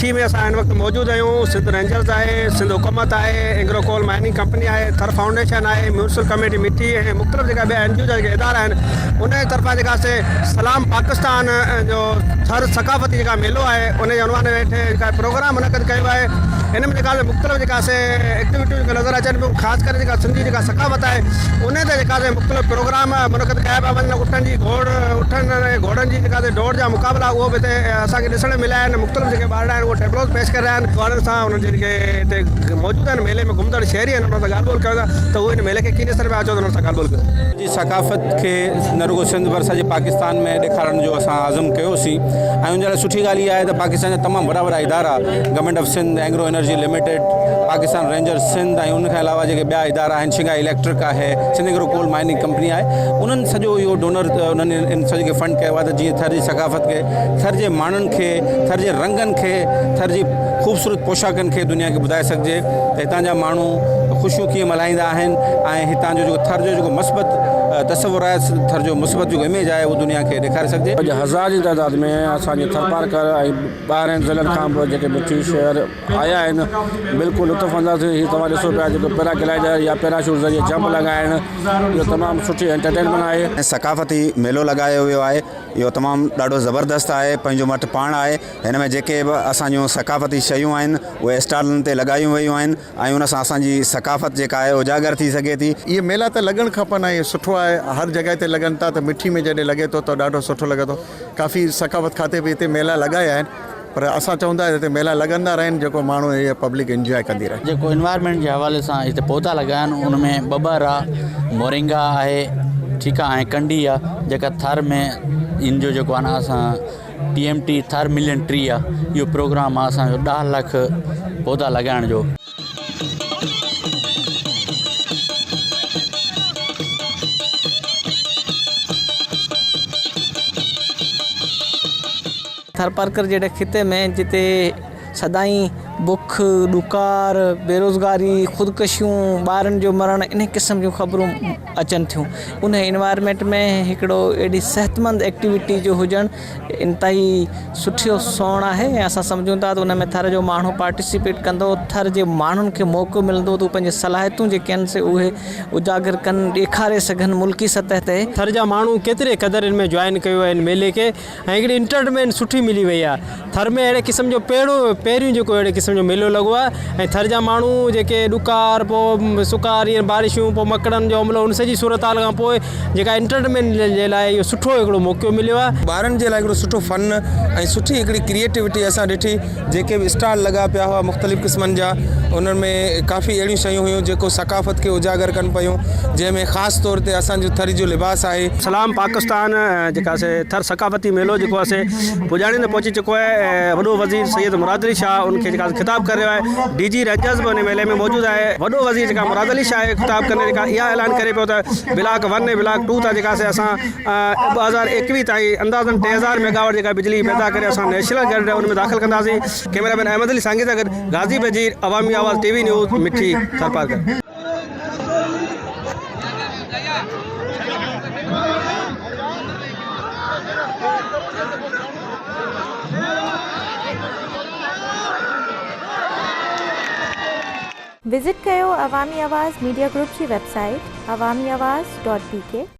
मिठी में असां हिन वक़्तु मौजूदु आहियूं। सिंध रेंजर्स आहे, सिंध हुकूमत आहे, एग्रो कोल माइनिंग कंपनी आहे, थर फाउंडेशन आहे, म्यूनिसिपल कमेटी मिठी ऐं मुख़्तलिफ़ जेका ॿिया NGO जा जेके इदारा आहिनि उन जे तरफ़ां जेका से सलाम पाकिस्तान जो थर सकाफ़ती जेका मेलो आहे उन जे अनवान हेठि जेका प्रोग्राम मुनक़िद कयो आहे। हिन में जेका मुख़्तलिफ़ जेका से एक्टिविटियूं जेके नज़र अचनि पियूं, ख़ासि करे जेका सिंधी जेका सकाफ़त आहे उन ते जेका से मुख़्तलिफ़ प्रोग्राम मुनक़िद कया पिया वञनि। उठनि घोड़नि जी जेका दौड़ जा मुक़ाबला उहो बि हिते असांखे ॾिसण में मिलिया आहिनि। मुख़्तलिफ़ जेके ॿार आहिनि उहे टेबलोस पेश करे रहिया आहिनि। ॿारनि सां उन्हनि जेके हिते मौजूदु आहिनि मेले में घुमंदड़ शहरी आहिनि उन्हनि सां ॻाल्हि ॿोल कयो था त उहे हिन मेले खे कीअं ॾिसण पिया अचो त उन्हनि सां ॻाल्हि ॿोल कयो। जी सकाफ़त खे न रुगो सिंध पर सॼे पाकिस्तान में ॾेखारण जो असां आज़म कयोसीं ऐं उन लाइ सुठी ॻाल्हि इहा आहे त पाकिस्तान जा तमामु वॾा वॾा इदारा government of Sindh, agro energy limited, Pakistan rangers Sindh ऐं उनखां अलावा जेके ॿिया इदारा आहिनि, शिंगाई इलेक्ट्रिक आहे, Sindh agro coal mining company आहे, उन्हनि सॼो इहो डोनर उन्हनि इन सॼे खे फंड कयो आहे त जीअं थर जी सकाफ़त खे, थर जे माण्हुनि खे, थर जे रंगनि खे, थर जी ख़ूबसूरत पोशाकनि खे दुनिया खे ॿुधाए सघिजे त हितां जा माण्हू ख़ुशियूं कीअं मल्हाईंदा आहिनि ऐं हितां जो जेको थर जो जेको मुस्बत तस्वुर आहे, थर जो मुस्बत जेको इमेज आहे उहो दुनिया खे ॾेखारे सघिजे। हज़ार जी तादाद में असांजे थरपारकर ऐं ॿाहिरि ज़िलनि खां बि जेके मिठी शहर आया आहिनि बिल्कुलु लुत्फ़ अंदाज़ थी। तव्हां ॾिसो पिया जेको पैराग्लाइडर या पैराशूट ज़रिए जंप लॻाइण, इहो तमामु सुठी एंटरटेनमेंट आहे। सकाफ़ती मेलो लॻायो वियो आहे, इहो तमामु ॾाढो ज़बरदस्त आहे, पंहिंजो मट पाण आहे। हिन में जेके बि असांजूं सकाफ़ती शयूं आहिनि उहे स्टॉलनि ते लॻायूं वयूं आहिनि ऐं उन सां असांजी सकाफ़त जेका आहे उजागर थी सघे थी। इहे मेला त लॻणु खपनि ऐं सुठो आहे, हर जॻह ते लॻनि था त मिठी में जॾहिं लॻे थो त ॾाढो सुठो लॻे थो। काफ़ी सकाफ़त खाते बि हिते मेला लॻाया आहिनि, पर असां चवंदा हिते मेला लॻंदा रहनि जेको माण्हू इहे पब्लिक इंजॉय कंदी रहे। जेको इन्वायरमेंट जे हवाले सां हिते पौधा लॻाया आहिनि उनमें बबर आहे, मोरिंगा आहे, ठीकु आहे, ऐं कंडी आहे जेका थर में इन जो जेको आहे न असां TMT थर मिलियन ट्री आहे, इहो प्रोग्राम आहे असांजो 10 लाख पौधा लॻाइण जो। थरपारकर जहिड़े खिते में जिते सदाईं बुख, ॾुकार, बेरोज़गारी, ख़ुदकशियूं, ॿारनि जो मरण, इन क़िस्म जूं ख़बरूं अचनि थियूं। उन इन्वायरमेंट में हिकिड़ो एॾी सेहतमंद एक्टिविटी जो हुजणु इंतिहाई सुठो सोण आहे ऐं असां सम्झूं था त उन में थर जो माण्हू पार्टिसिपेट कंदो, थर जे माण्हुनि खे मौक़ो मिलंदो त पंहिंजी सलाहियतूं जेके आहिनि से उहे उजागर कनि, ॾेखारे सघनि मुल्की सतह ते। थर जा माण्हू केतिरे क़दर हिन में जॉइन कयो आहे इन मेले खे ऐं हिकिड़ी इंटरटेनमेंट सुठी मिली वई आहे। थर में अहिड़े क़िस्म जो पहिरियों जेको अहिड़े क़िस्म जो मेलो लॻो आहे ऐं थर जा माण्हू जेके ॾुकार, पोइ सुकार, ईअं बारिशूं, पोइ मकड़नि जो हमलो, उन सॼी सूरत हाल खां पोइ जेका इंटरटेनमेंट जे लाइ इहो सुठो हिकिड़ो मौक़ो मिलियो आहे। ॿारनि जे लाइ हिकिड़ो सुठो फन ऐं सुठी हिकिड़ी क्रिएटिविटी असां ॾिठी। जेके बि स्टॉल लॻा पिया हुआ मुख़्तलिफ़ क़िस्मनि जा, उन्हनि में काफ़ी अहिड़ियूं शयूं हुयूं जेको सकाफ़त खे उजागर कनि पियूं, जंहिंमें ख़ासि तौर ते असांजो थर जो लिबास आहे। सलाम पाकिस्तान जेका से थर सकाफ़ती मेलो जेको आहे पुॼाणी ते पहुची चुको आहे। वॾो वज़ीर सैयद मुराद अली शाह उनखे जेका ख़िताब करे रहियो आहे। DG रेंजर्स बि उन मेले में मौजूदु आहे। वॾो वज़ीर जेका मुराद अली शाह ख़िताब करे जेका इहा ऐलान करे पियो त ब्लॉक 1 ऐं ब्लॉक 2 था जेका से असां 2021 ताईं अंदाज़न 3000 मेगावाट जेका बिजली पैदा करे असां नेशनल ग्रिड उन में दाख़िल कंदासीं। कैमरामैन अहमद अली सांगी सां गॾु गाज़ी बजीर, अवामी आवाज़ TV न्यूज़, मिठी, थरपारकर। विज़िट कयो अवामी आवाज़ मीडिया ग्रुप जी वेबसाइट awamiawaz.bk